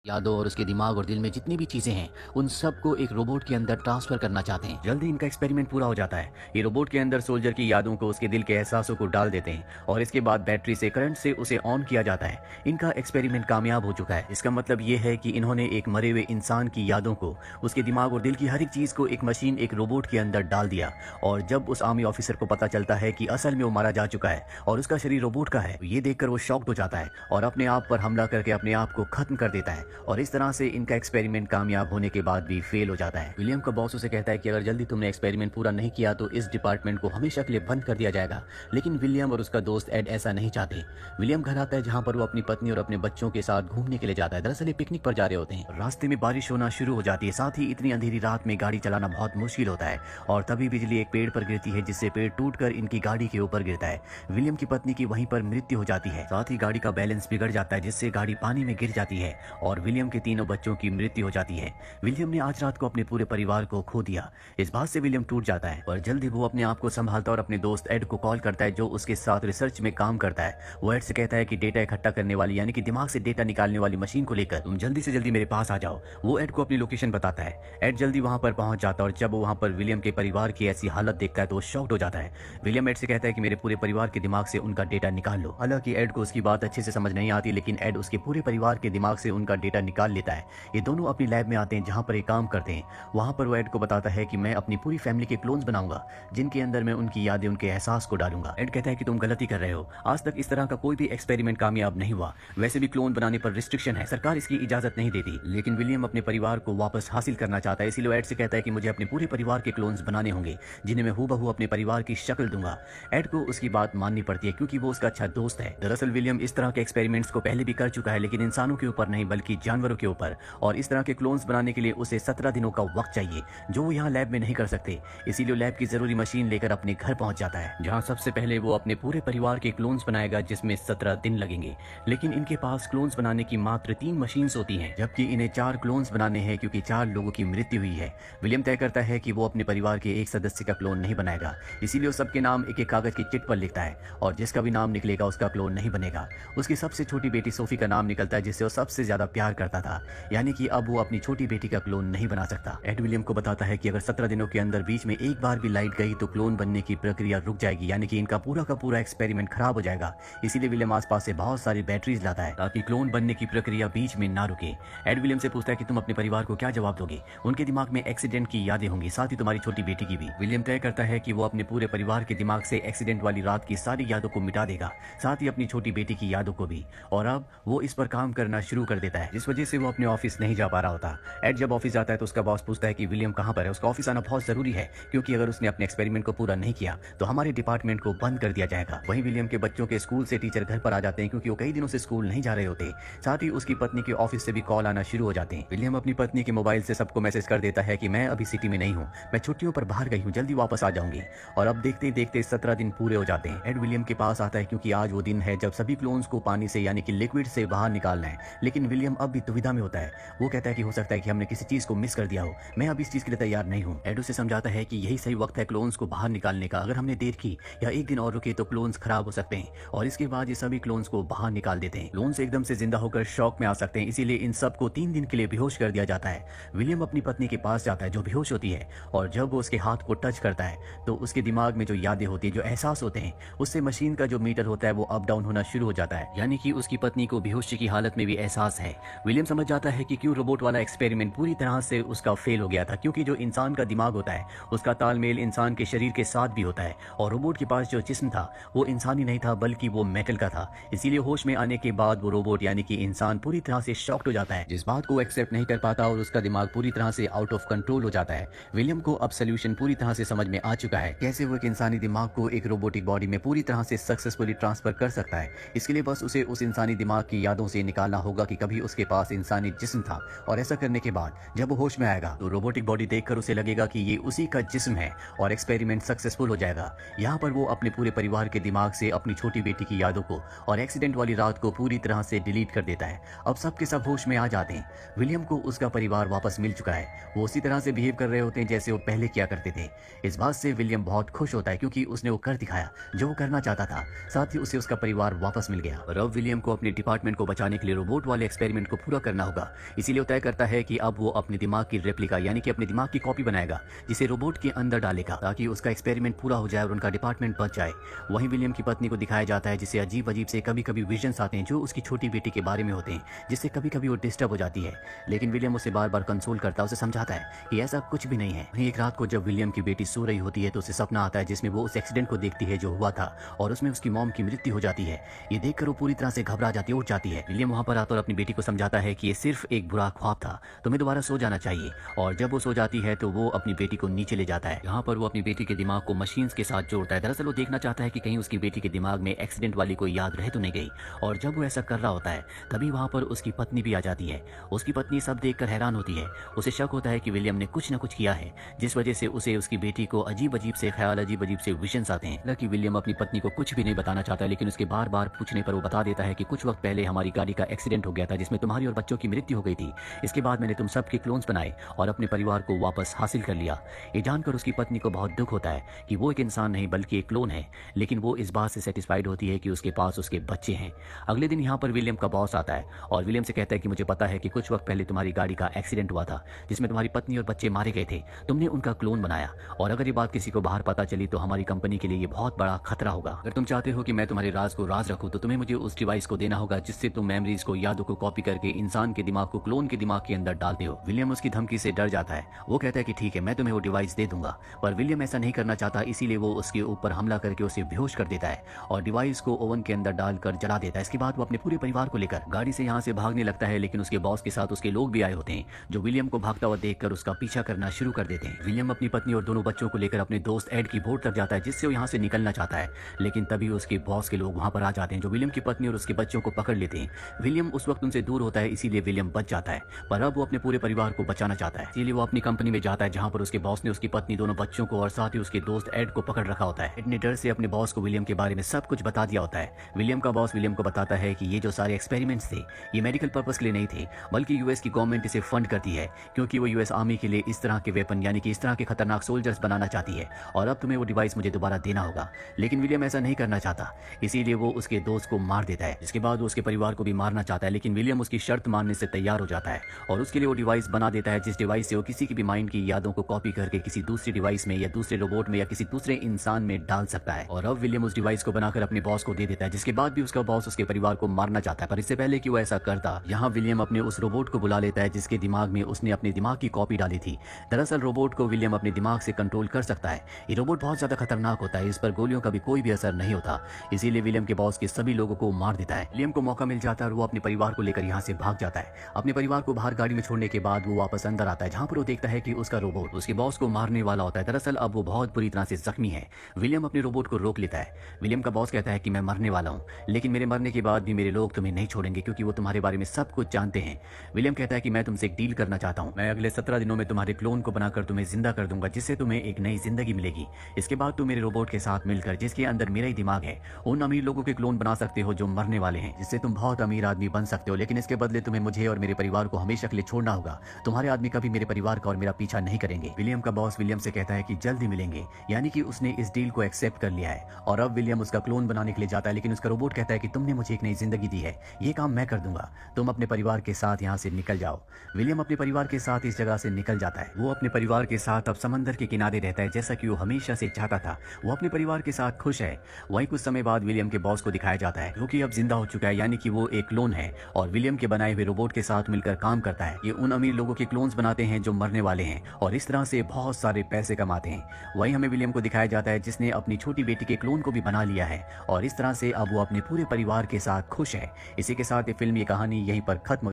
यादों और उसके दिमाग और दिल में जितनी भी चीजें हैं उन सबको एक रोबोट के अंदर ट्रांसफर करना चाहते हैं। जल्दी इनका एक्सपेरिमेंट पूरा हो जाता है। ये रोबोट के अंदर सोल्जर की यादों को, उसके दिल के एहसासों को डाल देते हैं और इसके बाद बैटरी से, करंट से उसे ऑन किया जाता है। इनका एक्सपेरिमेंट कामयाब हो चुका है। इसका मतलब ये है कि इन्होंने एक मरे हुए इंसान की यादों को, उसके दिमाग और दिल की हर एक चीज को एक मशीन, एक रोबोट के अंदर डाल दिया। और जब उस आर्मी ऑफिसर को पता चलता है कि असल में वो मारा जा चुका है और उसका शरीर रोबोट का है, तो ये देखकर वो शॉक्ड हो जाता है और अपने आप पर हमला करके अपने आप को खत्म कर देता है। और इस तरह से इनका एक्सपेरिमेंट कामयाब होने के बाद भी फेल हो जाता है। विलियम का बॉस उसे कहता है कि अगर जल्दी तुमने एक्सपेरिमेंट पूरा नहीं किया तो इस डिपार्टमेंट को हमेशा के लिए बंद कर दिया जाएगा। लेकिन विलियम और उसका दोस्त एड ऐसा नहीं चाहते। विलियम घर आता है जहां पर वो अपनी पत्नी और अपने बच्चों के साथ घूमने के लिए जाता है। दरअसल ये पिकनिक पर जा रहे होते हैं। रास्ते में बारिश होना शुरू हो जाती है। साथ ही इतनी अंधेरी रात में गाड़ी चलाना बहुत मुश्किल होता है और तभी बिजली एक पेड़ पर गिरती है, जिससे पेड़ टूटकर इनकी गाड़ी के ऊपर गिरता है। विलियम की पत्नी की वहीं पर मृत्यु हो जाती है। साथ ही गाड़ी का बैलेंस बिगड़ जाता है, जिससे गाड़ी पानी में गिर जाती है और विलियम के तीनों बच्चों की मृत्यु हो जाती है। विलियम ने आज रात को अपने पूरे परिवार को खो दिया। इस बात से विलियम टूट जाता है और जल्दी वो अपने आप को संभालता और अपने दोस्त एड को कॉल करता है, जो उसके साथ रिसर्च में काम करता है। वो एड से कहता है कि डेटा इकट्ठा करने वाली, यानी कि दिमाग से डेटा निकालने वाली मशीन को लेकर तुम जल्दी से जल्दी मेरे पास आ जाओ। वो एड को अपनी लोकेशन बताता है। एड जल्दी वहां पर पहुंच जाता है और जब वो वहां पर विलियम के परिवार की ऐसी हालत देखता है तो वो शॉक्ड हो जाता है। विलियम एड से कहता है कि मेरे पूरे परिवार के दिमाग से उनका डेटा निकाल लो। हालांकि एड को उसकी बात अच्छे से समझ नहीं आती, लेकिन एड उसके पूरे परिवार के दिमाग से उनका डेटा निकाल लेता है। ये दोनों अपनी लैब में आते हैं जहां पर ये काम करते हैं। वहां पर वो एड को बताता है कि मैं अपनी पूरी फैमिली के क्लोन्स बनाऊंगा, जिनके अंदर मैं उनकी यादें, उनके एहसास को डालूंगा। एड कहता है कि तुम गलती कर रहे हो, आज तक इस तरह का कोई भी एक्सपेरिमेंट कामयाब नहीं हुआ। वैसे भी क्लोन बनाने पर रिस्ट्रिक्शन है, सरकार इसकी इजाजत नहीं देती। लेकिन विलियम अपने परिवार को वापस हासिल करना चाहता है, इसीलिए एड से कहता है कि मुझे अपने पूरे परिवार के क्लोन्स बनाने होंगे, जिन्हें मैं हूबहू अपने परिवार की शक्ल दूंगा। एड को उसकी बात माननी पड़ती है क्योंकि वो उसका अच्छा दोस्त है। दरअसल विलियम इस तरह के एक्सपेरिमेंट्स को पहले भी कर चुका है, लेकिन इंसानों के ऊपर नहीं बल्कि जानवरों के ऊपर। और इस तरह के क्लोन्स बनाने के लिए उसे 17 दिनों का वक्त चाहिए, जो वो यहाँ लैब में नहीं कर सकते। इसीलिए लैब की जरूरी मशीन लेकर अपने घर पहुंच जाता है, जहाँ सबसे पहले वो अपने पूरे परिवार के क्लोन्स बनाएगा, जिसमें 17 दिन लगेंगे। लेकिन इनके पास क्लोन्स बनाने की मात्र 3 मशीन्स होती हैं, जबकि इन्हें 4 क्लोन्स बनाने हैं क्योंकि 4 लोगों की मृत्यु हुई है। विलियम तय करता है कि वो अपने परिवार के एक सदस्य का क्लोन नहीं बनाएगा, इसीलिए वो सबके नाम एक एक कागज की चिट पर लिखता है और जिसका भी नाम निकलेगा उसका क्लोन नहीं बनेगा। उसकी सबसे छोटी बेटी सोफी का नाम निकलता है, जिससे वो सबसे ज्यादा प्यार करता था, यानी कि अब वो अपनी छोटी बेटी का क्लोन नहीं बना सकता। एड विलियम को बताता है कि अगर 17 दिनों के अंदर बीच में एक बार भी लाइट गई तो क्लोन बनने की प्रक्रिया रुक जाएगी, यानी कि इनका पूरा का पूरा एक्सपेरिमेंट खराब हो जाएगा। इसीलिए विलियम आसपास से बहुत सारी बैटरीज लाता है ताकि क्लोन बनने की प्रक्रिया बीच में ना रुके। एड विलियम से पूछता है कि तुम अपने परिवार को क्या जवाब दोगे? उनके दिमाग में एक्सीडेंट की यादें होंगी, साथ ही तुम्हारी छोटी बेटी की भी। विलियम तय करता है कि वो अपने पूरे परिवार के दिमाग से एक्सीडेंट वाली रात की सारी यादों को मिटा देगा, साथ ही अपनी छोटी बेटी की यादों को भी। और अब वो इस पर काम करना शुरू कर देता है, जिस वजह से वो अपने ऑफिस नहीं जा पा रहा होता। एड जब ऑफिस जाता है तो उसका बॉस पूछता है कि विलियम कहाँ पर है। उसका ऑफिस आना बहुत जरूरी है क्योंकि अगर उसने अपने एक्सपेरिमेंट को पूरा नहीं किया तो हमारे डिपार्टमेंट को बंद कर दिया जाएगा। वहीं विलियम के बच्चों के स्कूल से टीचर घर पर आ जाते हैं क्योंकि वो कई दिनों से स्कूल नहीं जा रहे होते। साथ ही उसकी पत्नी के ऑफिस से भी कॉल आना शुरू हो जाते हैं। विलियम अपनी पत्नी के मोबाइल से सबको मैसेज कर देता है कि मैं अभी सिटी में नहीं हूँ, मैं छुट्टियों पर बाहर गई हूँ, जल्दी वापस आ जाऊंगी। और अब देखते देखते 17 दिन पूरे हो जाते हैं। एड विलियम के पास आता है क्योंकि आज वो दिन है जब सभी क्लोन्स को पानी से, यानी कि लिक्विड से बाहर निकालना है। लेकिन विलियम अब भी दुविधा में होता है। वो कहता है कि हो सकता है कि हमने किसी चीज को मिस कर दिया हो, मैं अब इस चीज के लिए तैयार नहीं हूँ। एड उसे समझाता है कि यही सही वक्त है क्लोन्स को बाहर निकालने का। अगर हमने देर की या एक दिन और रुके तो क्लोन्स खराब हो सकते हैं और इसके बाद ये सभी क्लोन्स को बाहर निकाल देते हैं। क्लोन्स एकदम से जिंदा होकर शॉक में आ सकते हैं, इसीलिए इन सबको 3 दिन के लिए बेहोश कर दिया जाता है। विलियम अपनी पत्नी के पास जाता है जो बेहोश होती है और जब वो उसके हाथ को टच करता है तो उसके दिमाग में जो यादें होती है, जो एहसास होते हैं, उससे मशीन का जो मीटर होता है वो अप डाउन होना शुरू हो जाता है, यानी कि उसकी पत्नी को बेहोशी की हालत में भी एहसास है। विलियम समझ जाता है कि क्यों रोबोट वाला एक्सपेरिमेंट पूरी तरह से उसका फेल हो गया था, क्योंकि जो इंसान का दिमाग होता है उसका तालमेल इंसान के शरीर के साथ भी होता है और रोबोट के पास जो जिस्म था वो इंसानी नहीं था बल्कि वो मेटल का था। इसीलिए होश में आने के बाद वो रोबोट यानी कि इंसान पूरी तरह से शॉक्ड हो जाता है, जिस बात को एक्सेप्ट नहीं कर पाता और उसका दिमाग पूरी तरह से आउट ऑफ कंट्रोल हो जाता है। विलियम को अब सोल्यूशन पूरी तरह से समझ में आ चुका है, कैसे वो एक इंसानी दिमाग को एक रोबोटिक बॉडी में पूरी तरह से सक्सेसफुली ट्रांसफर कर सकता है। इसके लिए बस उसे उस इंसानी दिमाग की यादों से निकालना होगा कि कभी उसके पास इंसानी जिस्म था, और ऐसा करने के बाद जब वो होश में आएगा तो रोबोटिक बॉडी देखकर उसे लगेगा कि ये उसी का जिस्म है और एक्सपेरिमेंट सक्सेसफुल हो जाएगा। यहाँ पर वो अपने पूरे परिवार के दिमाग से अपनी छोटी बेटी की यादों को और एक्सीडेंट वाली रात को पूरी तरह से डिलीट कर देता है। अब सबके सब होश में आ जाते हैं। विलियम को उसका परिवार वापस मिल चुका है, वो उसी तरह से बिहेव कर रहे होते हैं जैसे वो पहले किया करते थे। इस बात से विलियम बहुत खुश होता है क्योंकि उसने वो कर दिखाया जो वो करना चाहता था, साथ ही उसे उसका परिवार वापस मिल गया। और अब विलियम को अपने डिपार्टमेंट को बचाने के लिए रोबोट वाले एक्सपेरिमेंट को पूरा करना होगा। इसीलिए वो तय करता है कि अब वो अपने दिमाग की रेप्लिका यानी कि अपने दिमाग की कॉपी बनाएगा, जिसे रोबोट के अंदर डालेगा ताकि उसका एक्सपेरिमेंट पूरा हो जाए और उनका डिपार्टमेंट बच जाए। वहीं विलियम की पत्नी को दिखाया जाता है जिसे अजीब अजीब से कभी कभी विजन्स आते हैं जो उसकी छोटी बेटी के बारे में होते हैं, जिससे कभी कभी वो डिस्टर्ब हो जाती है। लेकिन विलियम उसे बार बार कंसोल करता है, उसे समझाता है कि ऐसा कुछ भी नहीं है। वहीं एक रात को जब विलियम की बेटी सो रही होती है तो उसे सपना आता है जिसमें वो उस एक्सीडेंट को देखती है जो हुआ था और उसमें उसकी मॉम की मृत्यु हो जाती है। ये देखकर वो पूरी तरह से घबरा जाती है, उठ जाती है। विलियम वहां पर आता और अपनी बेटी को समझाता है कि ये सिर्फ एक बुरा ख्वाब था, तुम्हें दोबारा सो जाना चाहिए। और जब वो सो जाती है तो वो अपनी बेटी को नीचे ले जाता है। यहाँ पर वो अपनी बेटी के दिमाग को मशीन्स के साथ जोड़ता है। दरअसल वो देखना चाहता है कि कहीं उसकी बेटी के दिमाग में एक्सीडेंट वाली कोई याद रह तो नहीं गई। और जब वो ऐसा कर रहा होता है तभी वहां पर उसकी पत्नी भी आ जाती है। उसकी पत्नी सब देखकर हैरान होती है। उसे शक होता है कि विलियम ने कुछ न कुछ किया है जिस वजह से उसे उसकी बेटी को अजीब अजीब से ख्याल, अजीब अजीब से विजन्स आते हैं। हालांकि विलियम अपनी पत्नी को कुछ भी नहीं बताना चाहता, लेकिन उसके बार बार पूछने पर वो बता देता है कि कुछ वक्त पहले हमारी गाड़ी का एक्सीडेंट हो गया था जिसमें तुम्हारी और बच्चों की मृत्यु हो गई थी। इसके बाद मैंने तुम सबके क्लोन्स बनाए और अपने परिवार को वापस हासिल कर लिया। ये जानकर उसकी पत्नी को बहुत दुख होता है कि वो एक इंसान नहीं बल्कि एक क्लोन है, लेकिन वो इस बात से सेटिस्फाइड होती है कि उसके पास उसके बच्चे हैं। अगले दिन यहाँ पर विलियम का बॉस आता है और विलियम से कहता है कि मुझे पता है कि कुछ वक्त पहले तुम्हारी गाड़ी का एक्सीडेंट हुआ था जिसमें तुम्हारी पत्नी और बच्चे मारे गए थे। तुमने उनका क्लोन बनाया और अगर ये बात किसी को बाहर पता चली तो हमारी कंपनी के लिए ये बहुत बड़ा खतरा होगा। अगर तुम चाहते हो कि मैं तुम्हारे राज को राज रखूं तो तुम्हें मुझे उस डिवाइस को देना होगा जिससे तुम मेमोरीज को, यादों को कॉपी करके इंसान के दिमाग को क्लोन के दिमाग के अंदर डालते हो। विलियम उसकी धमकी से डर जाता है। वो कहता है कि ठीक है, मैं तुम्हें वो डिवाइस दे दूंगा, पर विलियम ऐसा नहीं करना चाहता, इसीलिए वो उसके ऊपर हमला करके उसे बेहोश कर देता है और डिवाइस को ओवन के अंदर डालकर जला देता है। इसके बाद वो अपने पूरे परिवार को लेकर गाड़ी से यहाँ से भागने लगता है, लेकिन उसके बॉस के साथ उसके लोग भी आए होते हैं जो विलियम को भागता हुआ देखकर उसका पीछा करना शुरू कर देते हैं। विलियम अपनी पत्नी और दोनों बच्चों को लेकर अपने दोस्त एड की बोट तक जाता है जिससे वो यहाँ से निकलना चाहता है, लेकिन तभी उसके बॉस के लोग वहां पर आ जाते हैं जो विलियम की पत्नी और उसके बच्चों को पकड़ लेते हैं। विलियम उस वक्त उनसे दूर होता है, इसीलिए विलियम बच जाता है, पर अब वो अपने पूरे परिवार को बचाना चाहता है। इसीलिए वो अपनी कंपनी में जाता है जहां पर उसके बॉस ने उसकी पत्नी, दोनों बच्चों को और साथ ही उसके दोस्त एड को पकड़ रखा होता है। एड ने डर से अपने बॉस को विलियम के बारे में सब कुछ बता दिया होता है। विलियम का बॉस विलियम को बताता है कि ये जो सारे एक्सपेरिमेंट्स थे ये मेडिकल पर्पस के लिए नहीं थे, बल्कि यूएस की गवर्नमेंट इसे फंड करती है क्योंकि वो यूएस आर्मी के लिए इस तरह के वेपन यानी कि इस तरह के खतरनाक सोल्जर्स बनाना चाहती है और अब तुम्हें वो डिवाइस मुझे दोबारा देना होगा। लेकिन विलियम ऐसा नहीं करना चाहता, इसीलिए वो उसके दोस्त को मार देता है। इसके बाद वो उसके परिवार को भी मारना चाहता है, लेकिन विलियम उसकी शर्त मानने से तैयार हो जाता है और उसके लिए वो डिवाइस बना देता है जिस डिवाइस से वो किसी की भी माइंड की यादों को कॉपी करके किसी दूसरी डिवाइस में या दूसरे रोबोट में या किसी दूसरे इंसान में डाल सकता है। और अब विलियम उस डिवाइस को बनाकर अपने बॉस को दे देता है, जिसके बाद भी उसका बॉस उसके परिवार को मारना चाहता है। पर इससे पहले कि वो ऐसा करता, यहाँ विलियम अपने उस रोबोट को बुला लेता है जिसके दिमाग में उसने अपने दिमाग की कॉपी डाली थी। दरअसल रोबोट को विलियम अपने दिमाग से कंट्रोल कर सकता है। ये रोबोट बहुत ज्यादा खतरनाक होता है, इस पर गोलियों का भी कोई भी असर नहीं होता, इसीलिए विलियम के बॉस के सभी लोगों को मार देता है। विलियम को मौका मिल जाता है और वो अपने परिवार को लेकर यहाँ से भाग जाता है। अपने परिवार को बाहर गाड़ी में छोड़ने के बाद वो वापस अंदर आता है जहाँ पर वो देखता है कि उसका रोबोट उसके बॉस को मारने वाला होता है। दरअसल अब वो बहुत बुरी तरह से जख्मी है। विलियम अपने रोबोट को रोक लेता है। विलियम का बॉस कहता है कि मैं मरने वाला हूँ, लेकिन मेरे मरने के बाद भी मेरे लोग तुम्हें नहीं छोड़ेंगे क्योंकि वो तुम्हारे बारे में सब कुछ जानते हैं। विलियम कहता है कि मैं तुमसे एक डील करना चाहता हूँ, मैं अगले 17 दिनों में तुम्हारे क्लोन को बनाकर तुम्हें जिंदा कर दूंगा जिससे तुम्हें एक नई जिंदगी मिलेगी। इसके बाद तुम मेरे रोबोट के साथ मिलकर, जिसके अंदर मेरा ही दिमाग है, उन अमीर लोगों के क्लोन बना सकते हो जो मरने वाले हैं, जिससे तुम बहुत अमीर आदमी बन सकते हो। लेकिन इसके बदले तुम्हें मुझे और मेरे परिवार को हमेशा के लिए छोड़ना होगा। तुम्हारे आदमी कभी मेरे परिवार का और मेरा पीछा नहीं करेंगे। विलियम का बॉस विलियम से कहता है कि जल्दी मिलेंगे, यानी कि उसने इस डील को एक्सेप्ट कर लिया है और अब विलियम उसका क्लोन बनाने के लिए जाता है। लेकिन उसका रोबोट कहता है कि तुमने मुझे एक नई जिंदगी दी है, ये काम मैं कर दूंगा, तुम अपने परिवार के साथ यहाँ से निकल जाओ। विलियम अपने परिवार के साथ इस जगह से निकल जाता है। वो अपने परिवार के साथ अब समंदर के किनारे रहता है जैसा कि वो हमेशा से चाहता था। वो अपने परिवार के साथ खुश है। वहीं कुछ समय बाद विलियम के बॉस को दिखाया जाता है जो कि अब जिंदा हो चुका है, यानी कि वो एक क्लोन है और विलियम के बनाए हुए रोबोट के साथ मिलकर काम करता है। ये उन अमीर लोगों के क्लोन्स बनाते हैं जो मरने वाले हैं और इस तरह से बहुत सारे पैसे कमाते हैं। वहीं हमें विलियम को दिखाया जाता है जिसने अपनी छोटी बेटी के क्लोन को भी बना लिया है और इस तरह से अब वो अपने पूरे परिवार के साथ खुश है। इसी के साथ ये फिल्म, ये कहानी यहीं पर खत्म